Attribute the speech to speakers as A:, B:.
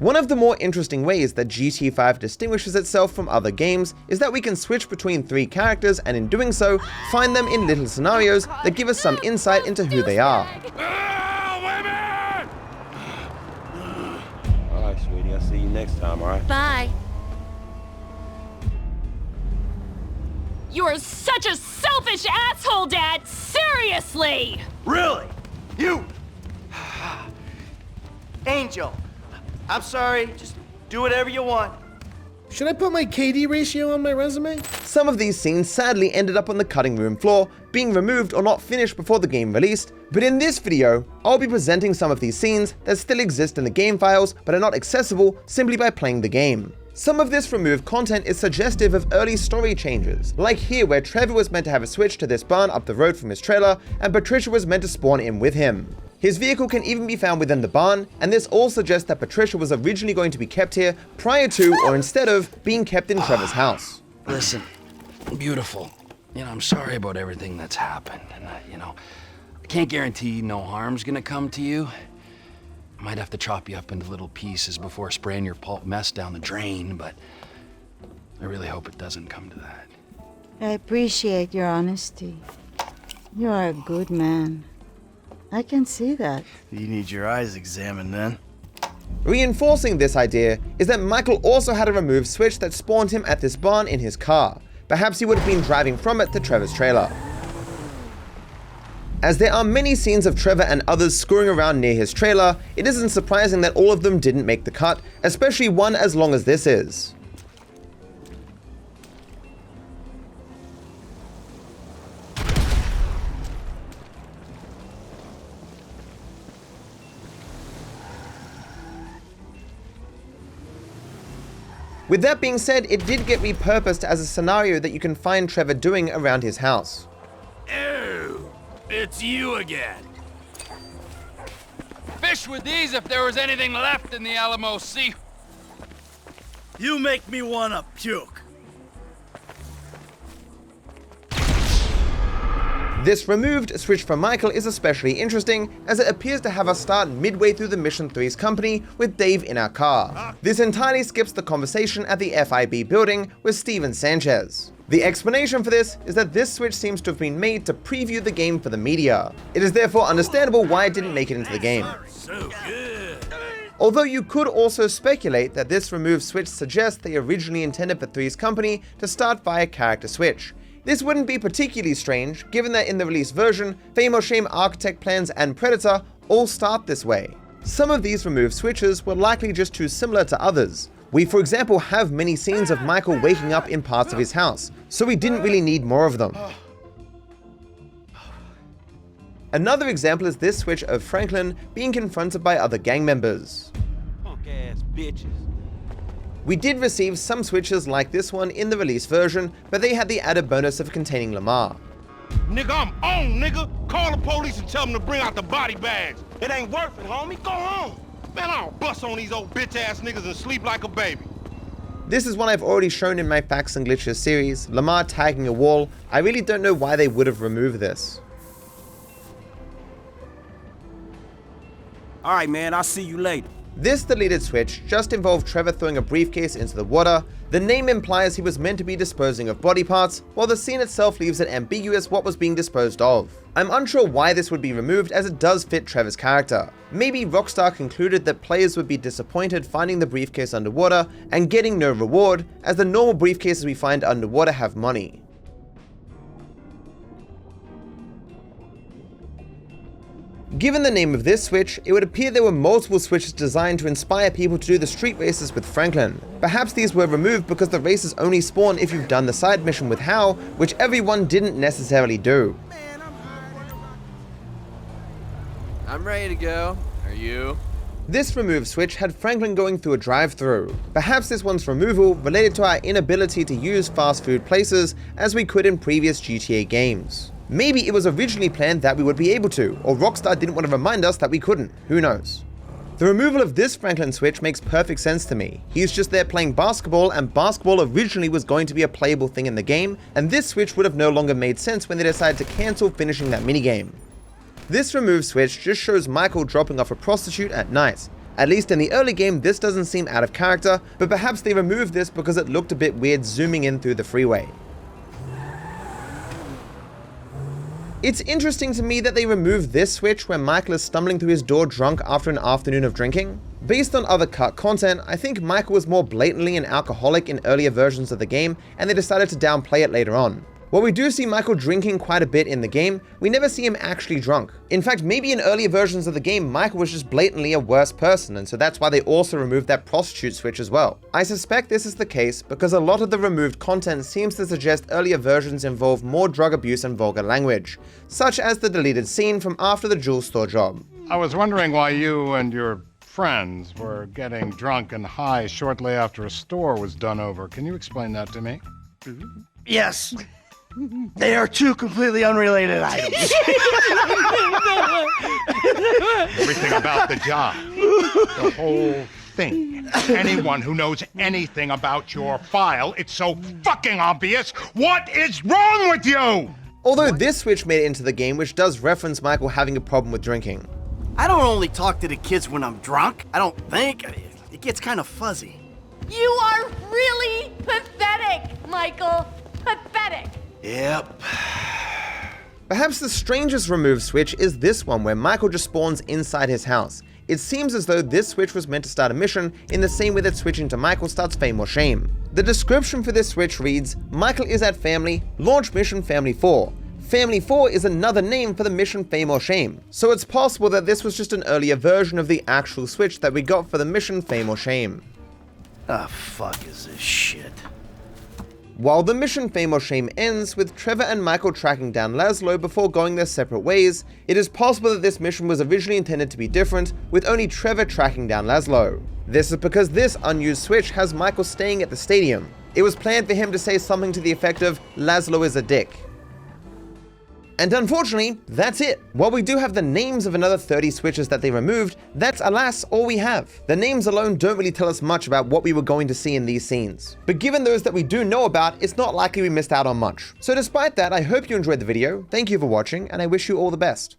A: One of the more interesting ways that GTA 5 distinguishes itself from other games is that we can switch between 3 characters and in doing so, find them in little scenarios that give us some insight into who they are.
B: Alright, sweetie, I'll see you next time, alright?
C: Bye. You are such a selfish asshole, Dad! Seriously!
D: Really? You? Angel, I'm sorry, just do whatever you want.
E: Should I put my KD ratio on my resume?
A: Some of these scenes sadly ended up on the cutting room floor, being removed or not finished before the game released, but in this video, I'll be presenting some of these scenes that still exist in the game files but are not accessible simply by playing the game. Some of this removed content is suggestive of early story changes, like here where Trevor was meant to have a switch to this barn up the road from his trailer, and Patricia was meant to spawn in with him. His vehicle can even be found within the barn, and this all suggests that Patricia was originally going to be kept here prior to, or instead of, being kept in Trevor's house.
F: Listen, beautiful. I'm sorry about everything that's happened, and I can't guarantee no harm's gonna come to you. I might have to chop you up into little pieces before spraying your pulp mess down the drain, but I really hope it doesn't come to that.
G: I appreciate your honesty. You are a good man. I can see that.
D: You need your eyes examined then.
A: Reinforcing this idea is that Michael also had a removed switch that spawned him at this barn in his car. Perhaps he would have been driving from it to Trevor's trailer. As there are many scenes of Trevor and others screwing around near his trailer, it isn't surprising that all of them didn't make the cut, especially one as long as this is. With that being said, it did get repurposed as a scenario that you can find Trevor doing around his house.
H: Oh, it's you again. Fish with these if there was anything left in the Alamo Sea.
D: You make me wanna puke.
A: This removed switch for Michael is especially interesting, as it appears to have us start midway through the Mission 3's company with Dave in our car. This entirely skips the conversation at the FIB building with Steven Sanchez. The explanation for this is that this switch seems to have been made to preview the game for the media. It is therefore understandable why it didn't make it into the game.
H: So good.
A: Although you could also speculate that this removed switch suggests they originally intended for 3's company to start via character switch. This wouldn't be particularly strange, given that in the release version, Fame or Shame Architect Plans and Predator all start this way. Some of these removed switches were likely just too similar to others. We, for example, have many scenes of Michael waking up in parts of his house, so we didn't really need more of them. Another example is this switch of Franklin being confronted by other gang members.
B: Punk-ass bitches.
A: We did receive some switches like this one in the release version, but they had the added bonus of containing Lamar.
I: Nigga, I'm on, nigga. Call the police and tell them to bring out the body bags. It ain't worth it, homie. Go home. Man, I'll bust on these old bitch-ass niggas and sleep like a baby.
A: This is one I've already shown in my Facts and Glitches series, Lamar tagging a wall. I really don't know why they would have removed this.
B: Alright, man, I'll see you later.
A: This deleted switch just involved Trevor throwing a briefcase into the water. The name implies he was meant to be disposing of body parts, while the scene itself leaves it ambiguous what was being disposed of. I'm unsure why this would be removed, as it does fit Trevor's character. Maybe Rockstar concluded that players would be disappointed finding the briefcase underwater and getting no reward, as the normal briefcases we find underwater have money. Given the name of this switch, it would appear there were multiple switches designed to inspire people to do the street races with Franklin. Perhaps these were removed because the races only spawn if you've done the side mission with Hal, which everyone didn't necessarily do.
J: I'm ready to go. Are you?
A: This remove switch had Franklin going through a drive-thru. Perhaps this one's removal related to our inability to use fast food places as we could in previous GTA games. Maybe it was originally planned that we would be able to, or Rockstar didn't want to remind us that we couldn't, who knows. The removal of this Franklin switch makes perfect sense to me. He's just there playing basketball, and basketball originally was going to be a playable thing in the game, and this switch would have no longer made sense when they decided to cancel finishing that minigame. This remove switch just shows Michael dropping off a prostitute at night. At least in the early game, this doesn't seem out of character, but perhaps they removed this because it looked a bit weird zooming in through the freeway. It's interesting to me that they removed this switch where Michael is stumbling through his door drunk after an afternoon of drinking. Based on other cut content, I think Michael was more blatantly an alcoholic in earlier versions of the game, and they decided to downplay it later on. While we do see Michael drinking quite a bit in the game, we never see him actually drunk. In fact, maybe in earlier versions of the game, Michael was just blatantly a worse person, and so that's why they also removed that prostitute switch as well. I suspect this is the case because a lot of the removed content seems to suggest earlier versions involve more drug abuse and vulgar language, such as the deleted scene from after the jewel store job.
K: I was wondering why you and your friends were getting drunk and high shortly after a store was done over. Can you explain that to me?
D: Yes. They are two completely unrelated items.
K: Everything about the job. The whole thing. Anyone who knows anything about your file, it's so fucking obvious. What is wrong with you?
A: Although this switch made it into the game, which does reference Michael having a problem with drinking.
D: I don't only talk to the kids when I'm drunk. I don't think. It gets kind of fuzzy.
C: You are really pathetic, Michael. Pathetic.
D: Yep.
A: Perhaps the strangest remove switch is this one where Michael just spawns inside his house. It seems as though this switch was meant to start a mission in the same way that switching to Michael starts Fame or Shame. The description for this switch reads, Michael is at Family, launch mission Family 4. Family 4 is another name for the mission Fame or Shame, so it's possible that this was just an earlier version of the actual switch that we got for the mission Fame or Shame.
D: Ah, fuck is this shit?
A: While the mission Fame or Shame ends with Trevor and Michael tracking down Laszlo before going their separate ways, it is possible that this mission was originally intended to be different, with only Trevor tracking down Laszlo. This is because this unused switch has Michael staying at the stadium. It was planned for him to say something to the effect of, Laszlo is a dick. And unfortunately, that's it. While we do have the names of another 30 switches that they removed, that's alas all we have. The names alone don't really tell us much about what we were going to see in these scenes. But given those that we do know about, it's not likely we missed out on much. So despite that, I hope you enjoyed the video, thank you for watching, and I wish you all the best.